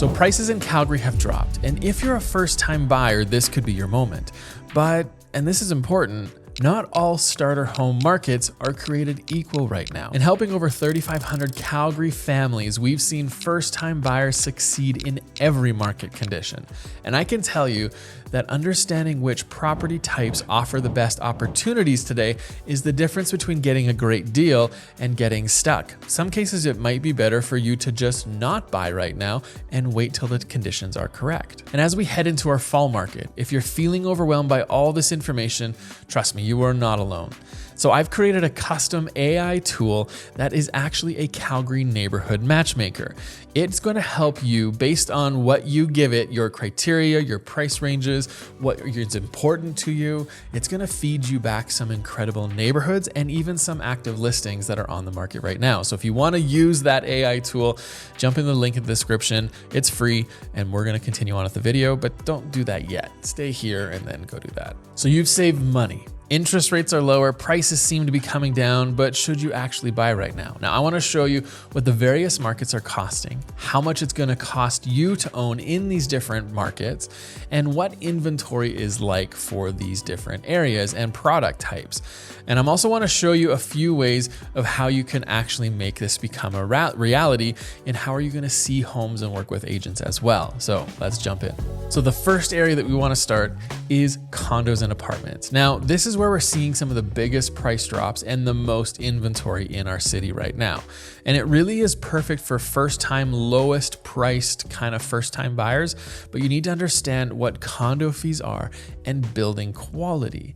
So prices in Calgary have dropped, and if you're a first-time buyer, this could be your moment. But, and this is important, not all starter home markets are created equal right now. In helping over 3,500 Calgary families, we've seen first-time buyers succeed in every market condition. And I can tell you that understanding which property types offer the best opportunities today is the difference between getting a great deal and getting stuck. Some cases it might be better for you to just not buy right now and wait till the conditions are correct. And as we head into our fall market, if you're feeling overwhelmed by all this information, trust me, you are not alone. So I've created a custom AI tool that is actually a Calgary neighborhood matchmaker. It's going to help you based on what you give it, your criteria, your price ranges, what is important to you. It's going to feed you back some incredible neighborhoods and even some active listings that are on the market right now. So if you want to use that AI tool, jump in the link in the description. It's free and we're going to continue on with the video, but don't do that yet. Stay here and then go do that. So you've saved money. Interest rates are lower, prices seem to be coming down, but should you actually buy right now? Now, I want to show you what the various markets are costing, how much it's going to cost you to own in these different markets, and what inventory is like for these different areas and product types. And I'm also want to show you a few ways of how you can actually make this become a reality and how are you going to see homes and work with agents as well. So let's jump in. So the first area that we want to start is condos and apartments. Now, this is where we're seeing some of the biggest price drops and the most inventory in our city right now. And it really is perfect for first-time, lowest priced kind of first-time buyers, but you need to understand what condo fees are and building quality.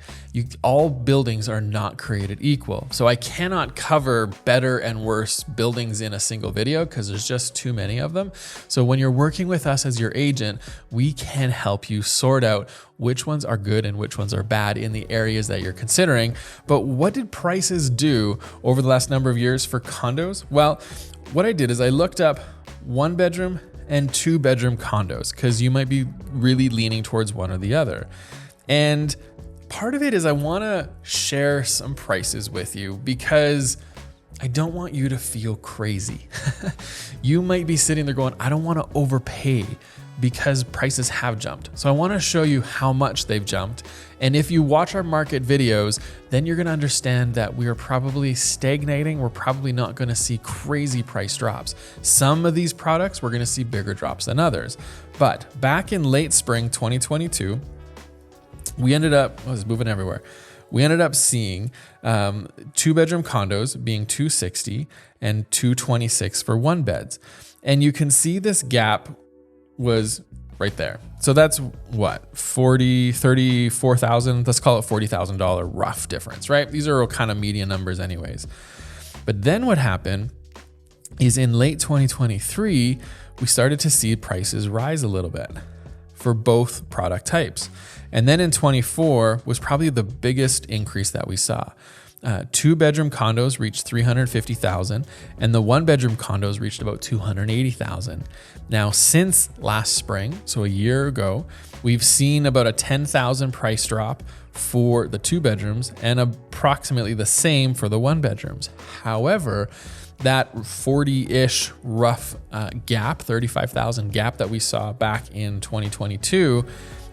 All buildings are not created equal. So I cannot cover better and worse buildings in a single video because there's just too many of them. So when you're working with us as your agent, we can help you sort out which ones are good and which ones are bad in the areas that you're considering. But what did prices do over the last number of years for condos? Well, what I did is I looked up 1-bedroom and 2-bedroom condos because you might be really leaning towards one or the other. And part of it is I want to share some prices with you because I don't want you to feel crazy. You might be sitting there going, I don't want to overpay because prices have jumped. So I want to show you how much they've jumped. And if you watch our market videos, then you're going to understand that we are probably stagnating. We're probably not going to see crazy price drops. Some of these products, we're going to see bigger drops than others. But back in late spring 2022, we ended up, I was moving everywhere. We ended up seeing 2-bedroom condos being $260 and $226 for 1-beds. And you can see this gap was right there. So that's what, $34,000, let's call it $40,000 rough difference, right? These are all kind of median numbers anyways. But then what happened is in late 2023, we started to see prices rise a little bit for both product types. And then in 24 was probably the biggest increase that we saw. 2-bedroom condos reached $350,000 and the 1-bedroom condos reached about $280,000. Now, since last spring, so a year ago, we've seen about a $10,000 price drop for the 2-bedrooms and approximately the same for the 1-bedrooms. However, that 40-ish rough gap, 35,000 gap that we saw back in 2022,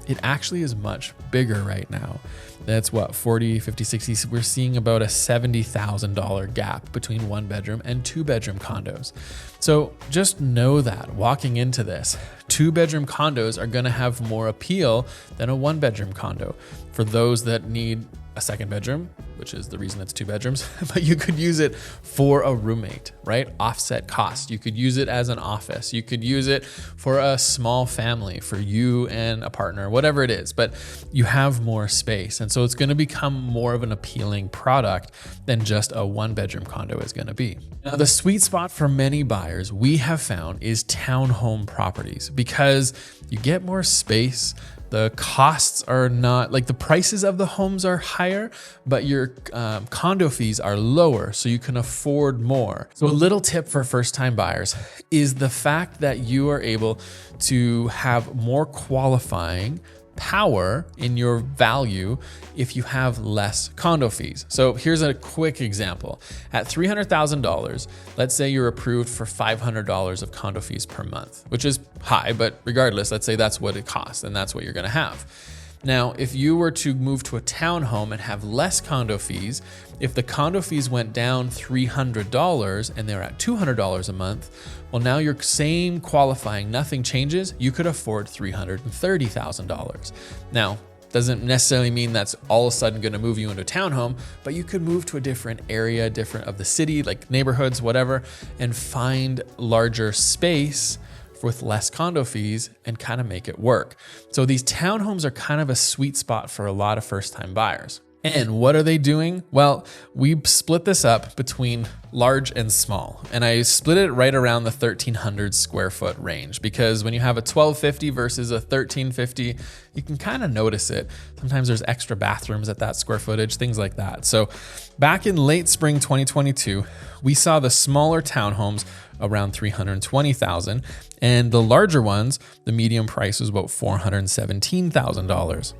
it actually is much bigger right now. That's what, 40, 50, 60. We're seeing about a $70,000 gap between 1-bedroom and 2-bedroom condos. So just know that walking into this, 2-bedroom condos are going to have more appeal than a 1-bedroom condo for those that need a 2nd bedroom, which is the reason it's 2 bedrooms, but you could use it for a roommate, right? Offset cost. You could use it as an office. You could use it for a small family, for you and a partner, whatever it is, but you have more space. And so it's going to become more of an appealing product than just a 1-bedroom condo is going to be. Now, the sweet spot for many buyers we have found is townhome properties because you get more space. The costs are not, like the prices of the homes are higher, but your condo fees are lower, so you can afford more. So a little tip for first-time buyers is the fact that you are able to have more qualifying power in your value if you have less condo fees. So here's a quick example. At $300,000, let's say you're approved for $500 of condo fees per month, which is high, but regardless, let's say that's what it costs and that's what you're gonna have. Now, if you were to move to a townhome and have less condo fees, if the condo fees went down $300 and they're at $200 a month, well, now your same qualifying, nothing changes, you could afford $330,000. Now, doesn't necessarily mean that's all of a sudden gonna move you into a townhome, but you could move to a different area, different of the city, like neighborhoods, whatever, and find larger space with less condo fees and kind of make it work. So these townhomes are kind of a sweet spot for a lot of first-time buyers. And what are they doing? Well, we split this up between large and small, and I split it right around the 1,300 square foot range, because when you have a 1,250 versus a 1,350, you can kind of notice it. Sometimes there's extra bathrooms at that square footage, things like that. So back in late spring 2022, we saw the smaller townhomes around $320,000, and the larger ones, the median price was about $417,000.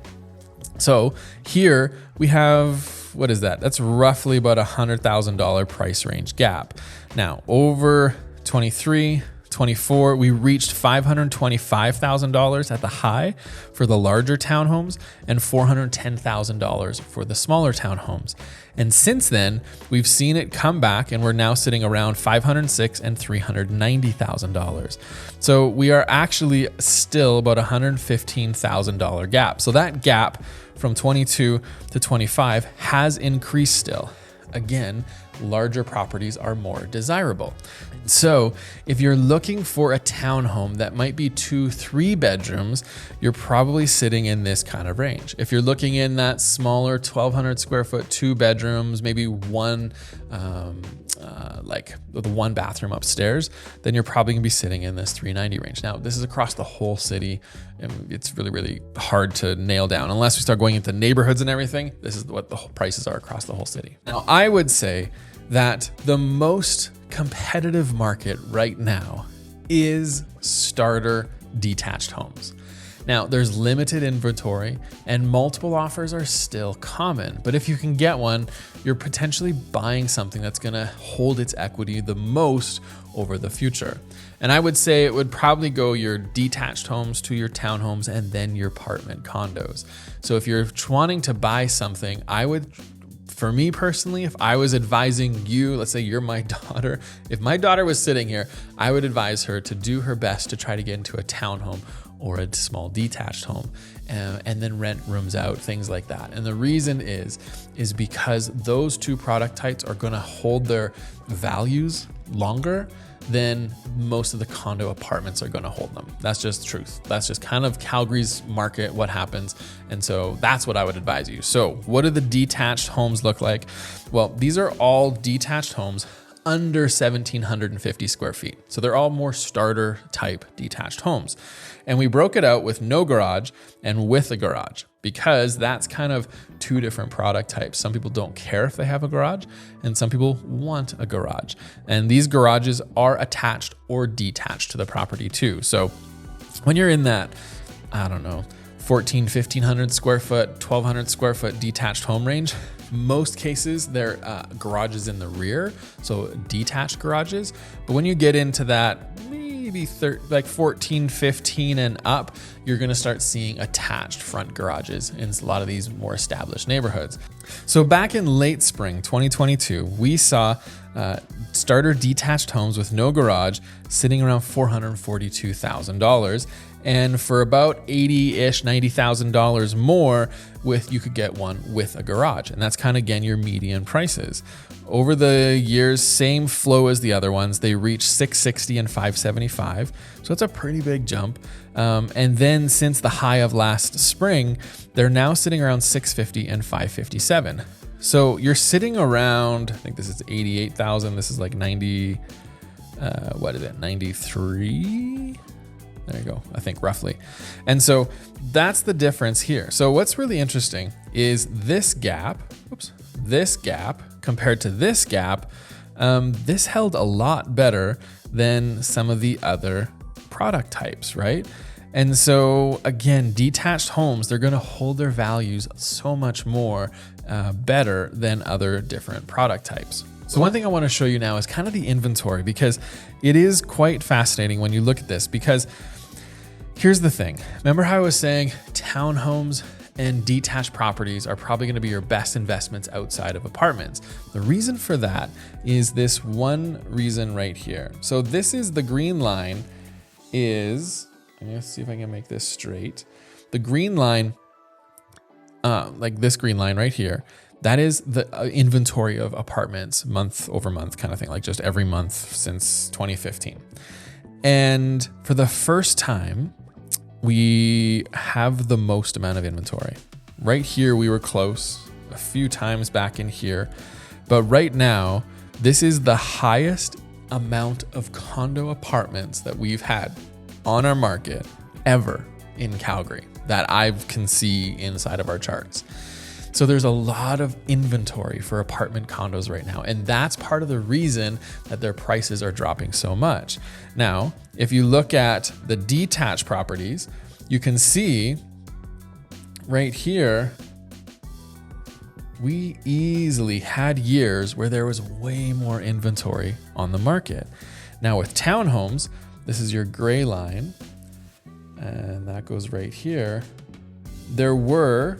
So here we have, what is that? That's roughly about $100,000 price range gap. Now over 23, 24, we reached $525,000 at the high for the larger townhomes and $410,000 for the smaller townhomes. And since then, we've seen it come back, and we're now sitting around $506,000 and $390,000. So we are actually still about $115,000 gap. So that gap from 22 to 25 has increased still. Again, larger properties are more desirable. So if you're looking for a townhome that might be 2-3 bedrooms, you're probably sitting in this kind of range. If you're looking in that smaller 1,200 square foot, 2 bedrooms, maybe one, like with one bathroom upstairs, then you're probably gonna be sitting in this 390 range. Now, this is across the whole city, and it's really, really hard to nail down. Unless we start going into neighborhoods and everything, this is what the prices are across the whole city. Now, I would say that the most competitive market right now is starter detached homes. Now, there's limited inventory and multiple offers are still common, but if you can get one, you're potentially buying something that's gonna hold its equity the most over the future. And I would say it would probably go your detached homes to your townhomes and then your apartment condos. So if you're wanting to buy something, for me personally, if I was advising you, let's say you're my daughter, if my daughter was sitting here, I would advise her to do her best to try to get into a townhome or a small detached home, and then rent rooms out, things like that. And the reason is because those two product types are gonna hold their values longer than most of the condo apartments are gonna hold them. That's just truth. That's just kind of Calgary's market, what happens. And so that's what I would advise you. So what do the detached homes look like? Well, these are all detached homes under 1,750 square feet. So they're all more starter type detached homes. And we broke it out with no garage and with a garage, because that's kind of two different product types. Some people don't care if they have a garage, and some people want a garage. And these garages are attached or detached to the property too. So when you're in that, I don't know, 1,500 square foot, 1,200 square foot detached home range, most cases they're garages in the rear, so detached garages. But when you get into that, maybe like 14, 15 and up, you're gonna start seeing attached front garages in a lot of these more established neighborhoods. So back in late spring 2022, we saw starter detached homes with no garage sitting around $442,000. And for about $80-ish, $90,000 more, you could get one with a garage. And that's kind of, again, your median prices. Over the years, same flow as the other ones. They reached $660,000 and $575,000. So it's a pretty big jump. And then since the high of last spring, they're now sitting around $650,000 and $557,000. So you're sitting around, I think this is $88,000. This is like 93? There you go, I think roughly. And so that's the difference here. So what's really interesting is this gap compared to this gap, this held a lot better than some of the other product types, right? And so again, detached homes, they're going to hold their values so much more better than other different product types. So one thing I want to show you now is kind of the inventory, because it is quite fascinating when you look at this, because here's the thing. Remember how I was saying townhomes and detached properties are probably going to be your best investments outside of apartments. The reason for that is this one reason right here. So this is the green line is, let's see if I can make this straight. The green line, like this green line right here, that is the inventory of apartments month over month kind of thing, like just every month since 2015. And for the first time, we have the most amount of inventory. Right here, we were close a few times back in here, but right now, this is the highest amount of condo apartments that we've had on our market ever in Calgary that I can see inside of our charts. So there's a lot of inventory for apartment condos right now. And that's part of the reason that their prices are dropping so much. Now, if you look at the detached properties, you can see right here, we easily had years where there was way more inventory on the market. Now with townhomes, this is your gray line, and that goes right here. There were,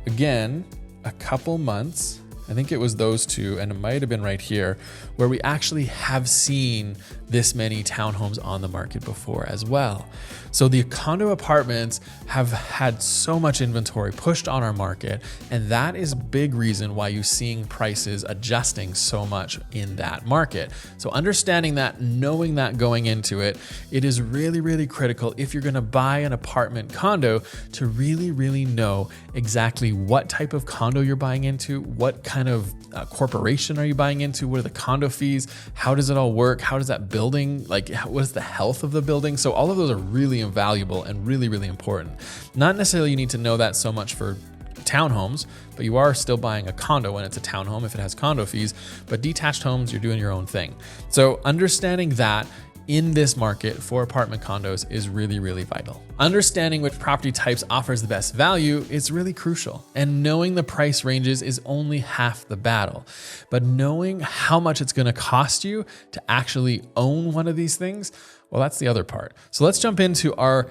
again, a couple months, I think it was those two, and it might have been right here, where we actually have seen this many townhomes on the market before as well. So the condo apartments have had so much inventory pushed on our market, and that is a big reason why you're seeing prices adjusting so much in that market. So understanding that, knowing that going into it, it is really, really critical if you're gonna buy an apartment condo to really, really know exactly what type of condo you're buying into, what kind of corporation are you buying into, what are the condo fees, how does it all work, how does that building, like what is the health of the building? So all of those are really invaluable and really, really important. Not necessarily you need to know that so much for townhomes, but you are still buying a condo when it's a townhome if it has condo fees, but detached homes, you're doing your own thing. So understanding that in this market for apartment condos is really, really vital. Understanding which property types offers the best value is really crucial. And knowing the price ranges is only half the battle. But knowing how much it's gonna cost you to actually own one of these things, well, that's the other part. So let's jump into our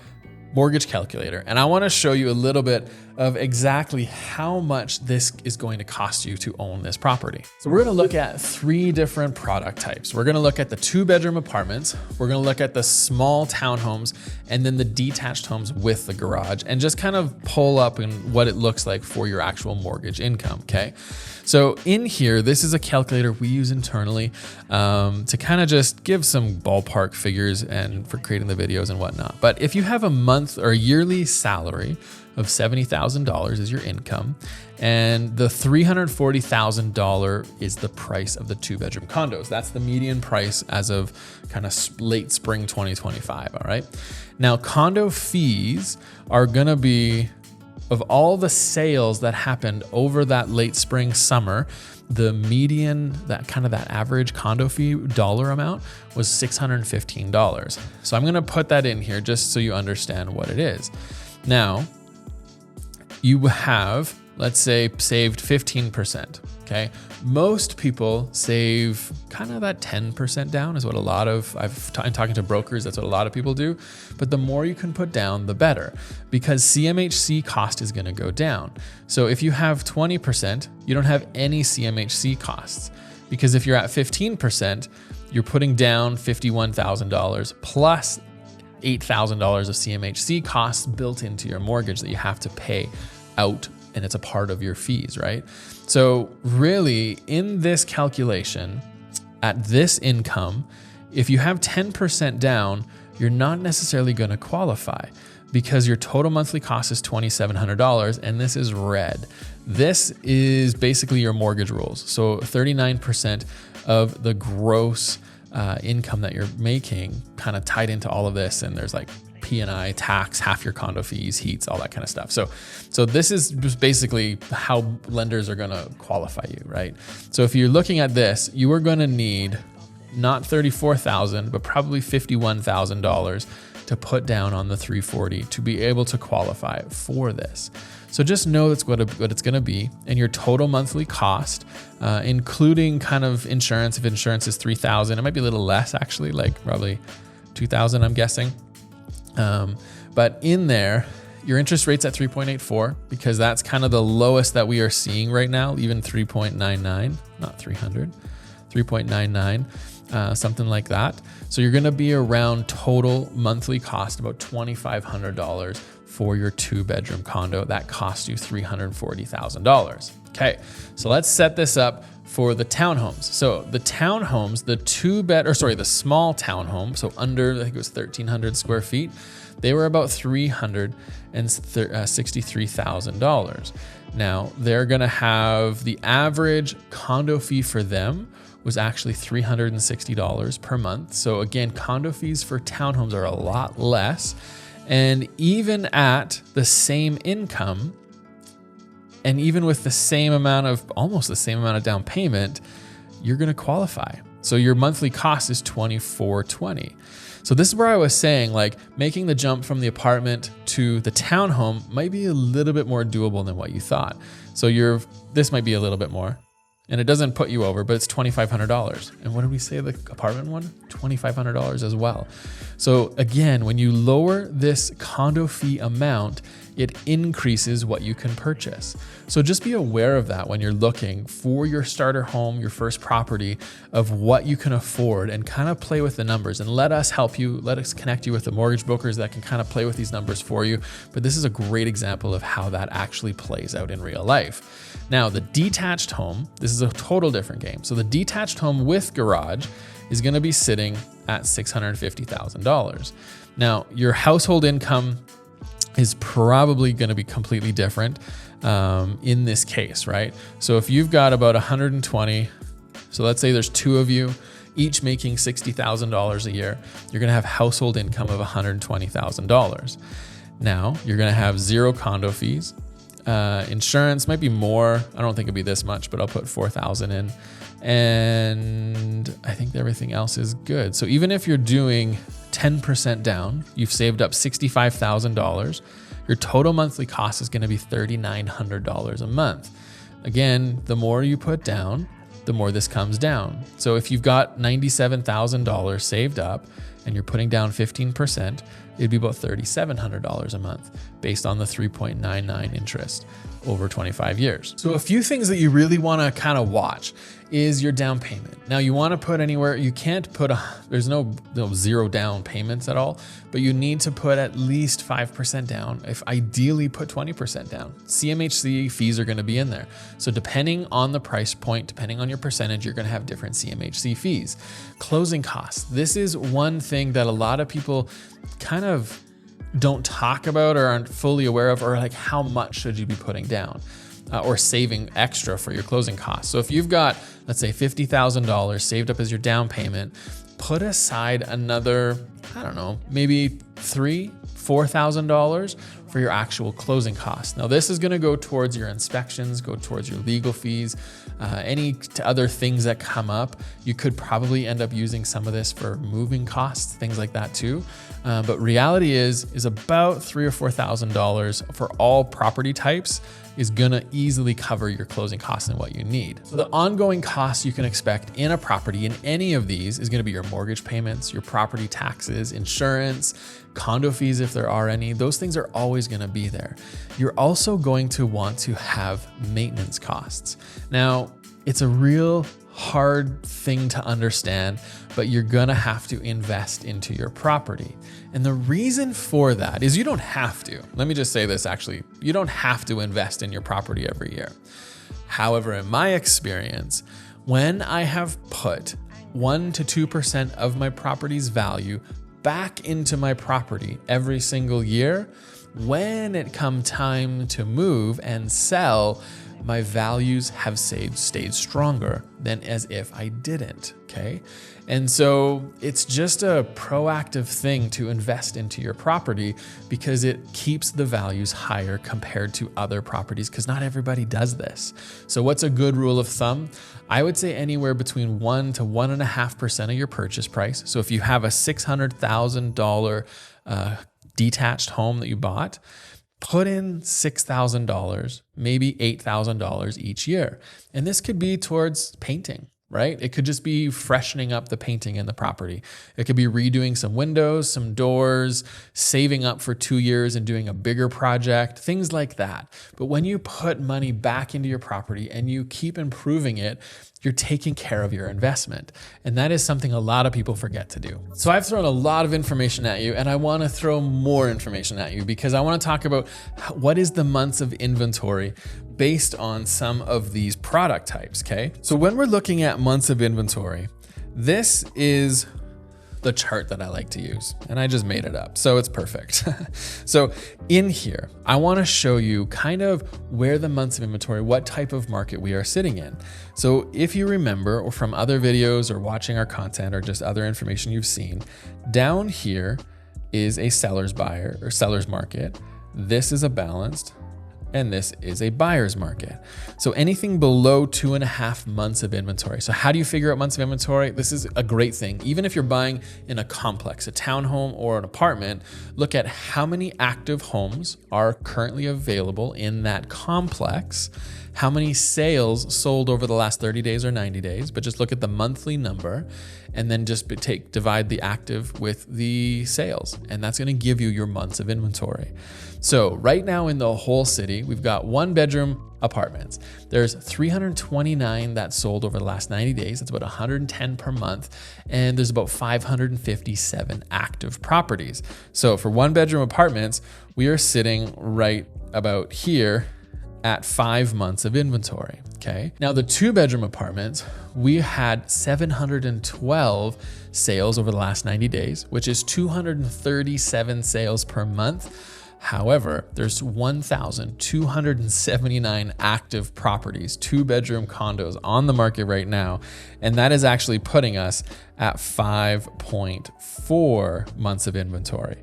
mortgage calculator. And I wanna show you a little bit of exactly how much this is going to cost you to own this property. So we're gonna look at 3 different product types. We're gonna look at the 2-bedroom apartments, we're gonna look at the small townhomes, and then the detached homes with the garage, and just kind of pull up in what it looks like for your actual mortgage income, okay? So in here, this is a calculator we use internally to kind of just give some ballpark figures and for creating the videos and whatnot. But if you have a month or a yearly salary of $70,000 is your income, and the $340,000 is the price of the 2-bedroom condos. That's the median price as of kind of late spring 2025, all right? Now, condo fees are gonna be, of all the sales that happened over that late spring, summer, the median, that kind of that average condo fee dollar amount was $615. So I'm gonna put that in here just so you understand what it is. Now, you have, let's say, saved 15%, okay? Most people save kind of that 10% down is what a lot of, I'm talking to brokers, that's what a lot of people do. But the more you can put down, the better, because CMHC cost is gonna go down. So if you have 20%, you don't have any CMHC costs, because if you're at 15%, you're putting down $51,000 plus $8,000 of CMHC costs built into your mortgage that you have to pay out, and it's a part of your fees, right? So really, in this calculation, at this income, if you have 10% down, you're not necessarily gonna qualify because your total monthly cost is $2,700, and this is red. This is basically your mortgage rules. So 39% of the gross income that you're making kind of tied into all of this, and there's like P&I, tax, half your condo fees, heats, all that kind of stuff. So this is just basically how lenders are gonna qualify you, right? So if you're looking at this, you are gonna need not $34,000, but probably $51,000 to put down on the 340 to be able to qualify for this. So just know that's what it's going to be, and your total monthly cost, including kind of insurance. If insurance is $3,000, it might be a little less actually, like probably $2,000, I'm guessing. But in there, your interest rate's at 3.84 because that's kind of the lowest that we are seeing right now, even 3.99, not 300, 3.99, something like that. So you're going to be around total monthly cost about $2,500 for your 2-bedroom condo. That costs you $340,000. Okay, so let's set this up for the townhomes. So the townhomes, the the small townhome, so under, I think it was 1,300 square feet, they were about $363,000. Now they're gonna have the average condo fee for them was actually $360 per month. So again, condo fees for townhomes are a lot less. And even at the same income, and even with almost the same amount of down payment, you're gonna qualify. So your monthly cost is $2,420. So this is where I was saying, like, making the jump from the apartment to the townhome might be a little bit more doable than what you thought. So this might be a little bit more. And it doesn't put you over, but it's $2,500. And what did we say the apartment one? $2,500 as well. So again, when you lower this condo fee amount, it increases what you can purchase. So just be aware of that when you're looking for your starter home, your first property, of what you can afford, and kind of play with the numbers, and let us help you. Let us connect you with the mortgage brokers that can kind of play with these numbers for you. But this is a great example of how that actually plays out in real life. Now, the detached home, this is a total different game. So the detached home with garage is going to be sitting at $650,000. Now, your household income is probably going to be completely different in this case, right? So if you've got about 120, so let's say there's two of you, each making $60,000 a year, you're going to have household income of $120,000. Now, you're going to have zero condo fees. Insurance might be more. I don't think it'd be this much, but I'll put $4,000 in. And I think everything else is good. So even if you're doing 10% down, you've saved up $65,000. Your total monthly cost is going to be $3,900 a month. Again, the more you put down, the more this comes down. So if you've got $97,000 saved up and you're putting down 15%, it'd be about $3,700 a month based on the 3.99 interest over 25 years. So a few things that you really want to kind of watch is your down payment. Now you want to put anywhere, you can't put there's no zero down payments at all, but you need to put at least 5% down. If ideally put 20% down. CMHC fees are going to be in there. So depending on the price point, depending on your percentage, you're going to have different CMHC fees. Closing costs. This is one thing that a lot of people kind of don't talk about or aren't fully aware of, or like how much should you be putting down or saving extra for your closing costs. So if you've got, let's say $50,000 saved up as your down payment, put aside another, I don't know, maybe $4,000 for your actual closing costs. Now this is going to go towards your inspections, go towards your legal fees, any other things that come up. You could probably end up using some of this for moving costs, things like that too. But reality is about $3,000 or $4,000 for all property types is gonna easily cover your closing costs and what you need. So the ongoing costs you can expect in a property in any of these is gonna be your mortgage payments, your property taxes, insurance, condo fees if there are any. Those things are always gonna be there. You're also going to want to have maintenance costs. Now, it's a real hard thing to understand, but you're gonna have to invest into your property. And the reason for that is you don't have to. Let me just say this actually, you don't have to invest in your property every year. However, in my experience, when I have put 1% to 2% of my property's value back into my property every single year, when it come time to move and sell, my values have stayed stronger than as if I didn't, okay? And so it's just a proactive thing to invest into your property because it keeps the values higher compared to other properties, because not everybody does this. So what's a good rule of thumb? I would say anywhere between 1% to 1.5% of your purchase price. So if you have a $600,000 detached home that you bought, put in $6,000, maybe $8,000 each year. And this could be towards painting, right? It could just be freshening up the painting in the property. It could be redoing some windows, some doors, saving up for 2 years and doing a bigger project, things like that. But when you put money back into your property and you keep improving it, you're taking care of your investment. And that is something a lot of people forget to do. So I've thrown a lot of information at you, and I want to throw more information at you because I want to talk about what is the months of inventory based on some of these product types, okay? So when we're looking at months of inventory, this is the chart that I like to use, and I just made it up, so it's perfect. So in here, I want to show you kind of where the months of inventory, what type of market we are sitting in. So if you remember, or from other videos or watching our content or just other information you've seen, down here is a seller's buyer or seller's market. This is a balanced, and this is a buyer's market. So anything below 2.5 months of inventory. So how do you figure out months of inventory? This is a great thing. Even if you're buying in a complex, a townhome or an apartment, look at how many active homes are currently available in that complex, how many sales sold over the last 30 days or 90 days, but just look at the monthly number and then just divide the active with the sales. And that's gonna give you your months of inventory. So right now in the whole city, we've got 1-bedroom apartments. There's 329 that sold over the last 90 days. That's about 110 per month. And there's about 557 active properties. So for 1-bedroom apartments, we are sitting right about here at 5 months of inventory, okay? Now the 2-bedroom apartments, we had 712 sales over the last 90 days, which is 237 sales per month. However, there's 1,279 active properties, 2-bedroom condos on the market right now. And that is actually putting us at 5.4 months of inventory.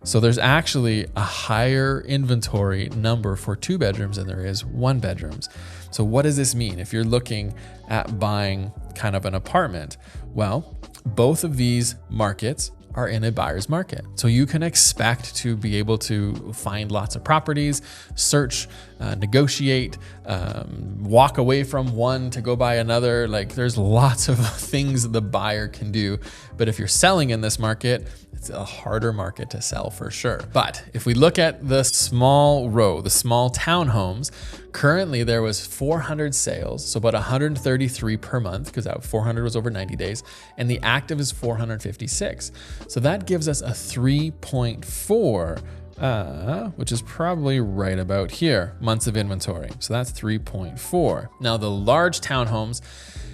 So there's actually a higher inventory number for 2 bedrooms than there is 1 bedrooms. So what does this mean if you're looking at buying kind of an apartment? Well, both of these markets are in a buyer's market. So you can expect to be able to find lots of properties, search, negotiate, walk away from one to go buy another. Like there's lots of things the buyer can do. But if you're selling in this market, it's a harder market to sell for sure. But if we look at the small row, the small townhomes, currently there was 400 sales, so about 133 per month, because that 400 was over 90 days, and the active is 456. So that gives us a 3.4, which is probably right about here, months of inventory. So that's 3.4. Now the large townhomes,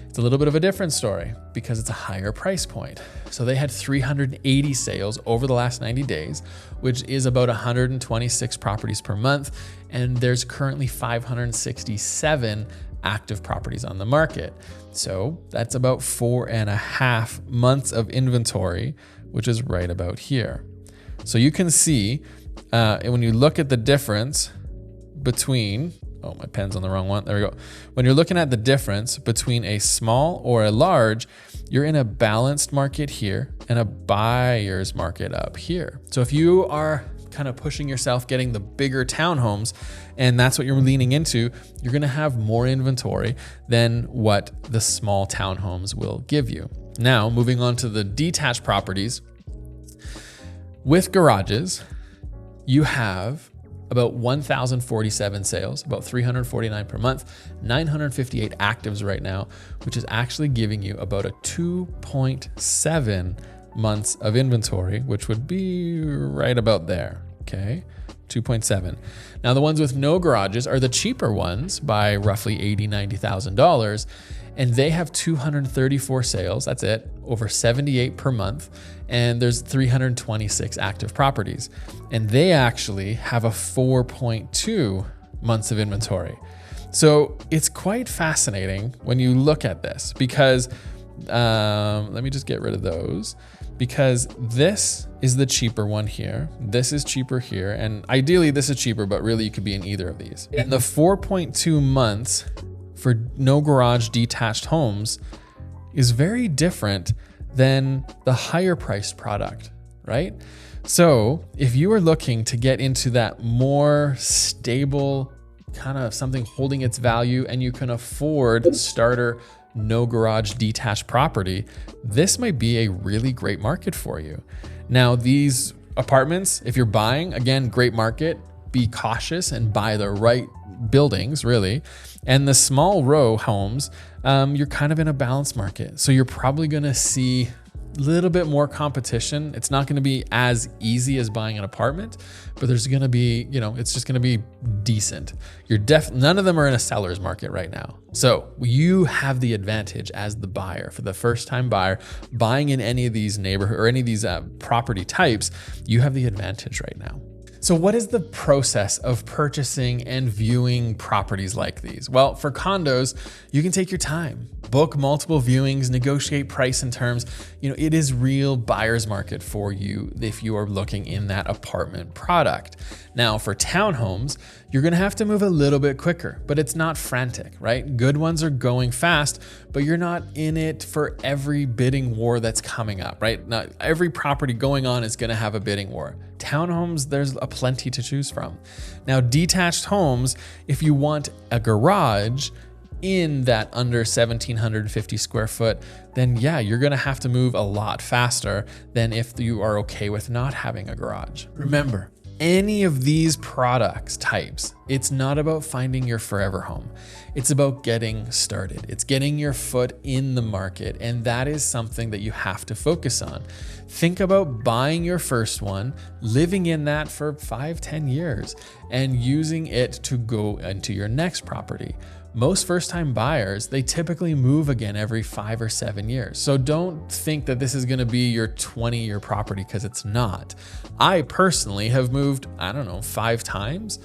it's a little bit of a different story because it's a higher price point. So they had 380 sales over the last 90 days, which is about 126 properties per month. And there's currently 567 active properties on the market. So that's about 4.5 months of inventory, which is right about here. So you can see when you look at the difference between, oh, my pen's on the wrong one. There we go. When you're looking at the difference between a small or a large, you're in a balanced market here and a buyer's market up here. So if you are kind of pushing yourself, getting the bigger townhomes, and that's what you're leaning into, you're going to have more inventory than what the small townhomes will give you. Now, moving on to the detached properties. With garages, you have about 1,047 sales, about 349 per month, 958 actives right now, which is actually giving you about a 2.7 months of inventory, which would be right about there, okay? 2.7. Now the ones with no garages are the cheaper ones by roughly $80,000, $90,000, and they have 234 sales, that's it, over 78 per month, and there's 326 active properties. And they actually have a 4.2 months of inventory. So it's quite fascinating when you look at this because, let me just get rid of those, because this is the cheaper one here. This is cheaper here. And ideally this is cheaper, but really you could be in either of these. And the 4.2 months for no garage detached homes is very different than the higher priced product, right? So if you are looking to get into that more stable kind of something holding its value and you can afford starter no garage detached property, this might be a really great market for you. Now, these apartments, if you're buying, again, great market, be cautious and buy the right buildings, really. And the small row homes, you're kind of in a balanced market. So you're probably gonna see a little bit more competition. It's not gonna be as easy as buying an apartment, but there's gonna be, it's just gonna be decent. None of them are in a seller's market right now. So you have the advantage as the buyer. For the first time buyer buying in any of these neighborhood or any of these property types, you have the advantage right now. So what is the process of purchasing and viewing properties like these? Well, for condos, you can take your time, book multiple viewings, negotiate price and terms. It is real buyer's market for you if you are looking in that apartment product. Now for townhomes, you're gonna have to move a little bit quicker, but it's not frantic, right? Good ones are going fast, but you're not in it for every bidding war that's coming up, right? Not every property going on is gonna have a bidding war. Townhomes, there's a plenty to choose from. Now, detached homes, if you want a garage in that under 1,750 square foot, then yeah, you're gonna have to move a lot faster than if you are okay with not having a garage. Remember, any of these products types, it's not about finding your forever home. It's about getting started. It's getting your foot in the market. And that is something that you have to focus on. Think about buying your first one, living in that for 5-10 years, and using it to go into your next property. Most first-time buyers, they typically move again every 5 or 7 years. So don't think that this is gonna be your 20-year property, because it's not. I personally have moved, 5 times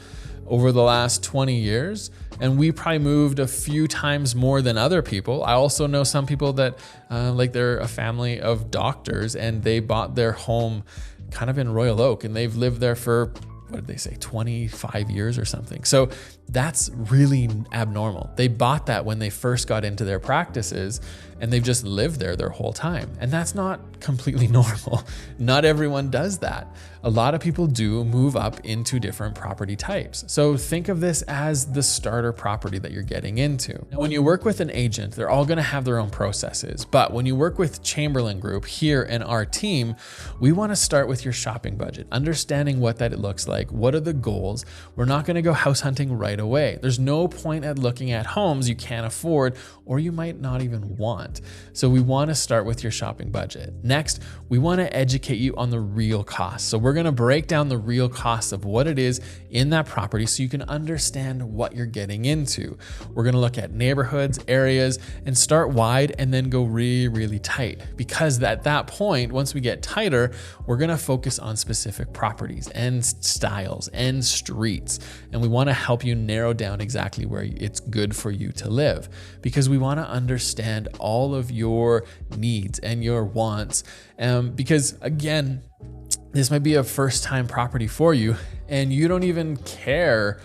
over the last 20 years, and we probably moved a few times more than other people. I also know some people that, they're a family of doctors, and they bought their home kind of in Royal Oak, and they've lived there for, 25 years or something. So that's really abnormal. They bought that when they first got into their practices, and they've just lived there their whole time. And that's not completely normal. Not everyone does that. A lot of people do move up into different property types. So think of this as the starter property that you're getting into. Now, when you work with an agent, they're all gonna have their own processes. But when you work with Chamberlain Group here in our team, we wanna start with your shopping budget, understanding what that looks like. What are the goals? We're not gonna go house hunting right away. There's no point at looking at homes you can't afford, or you might not even want. So we wanna start with your shopping budget. Next, we wanna educate you on the real costs. So we're gonna break down the real costs of what it is in that property so you can understand what you're getting into. We're gonna look at neighborhoods, areas, and start wide and then go really, really tight. Because at that point, once we get tighter, we're gonna focus on specific properties and styles and streets. And we wanna help you narrow down exactly where it's good for you to live, because we wanna understand all of your needs and your wants. Because again, this might be a first-time property for you, and you don't even care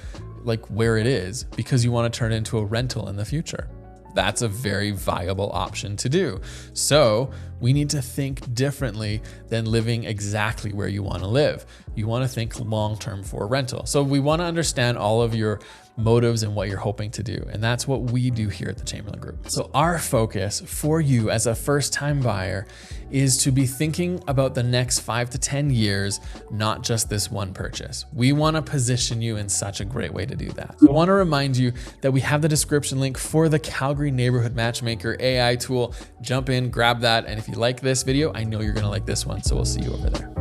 where it is, because you want to turn it into a rental in the future. That's a very viable option to do. So we need to think differently than living exactly where you want to live. You want to think long-term for rental. So we want to understand all of your motives and what you're hoping to do. And that's what we do here at the Chamberlain Group. So our focus for you as a first-time buyer is to be thinking about the next 5 to 10 years, not just this one purchase. We want to position you in such a great way to do that. So I want to remind you that we have the description link for the Calgary Neighborhood Matchmaker AI tool. Jump in, grab that. And if you like this video, I know you're going to like this one. So we'll see you over there.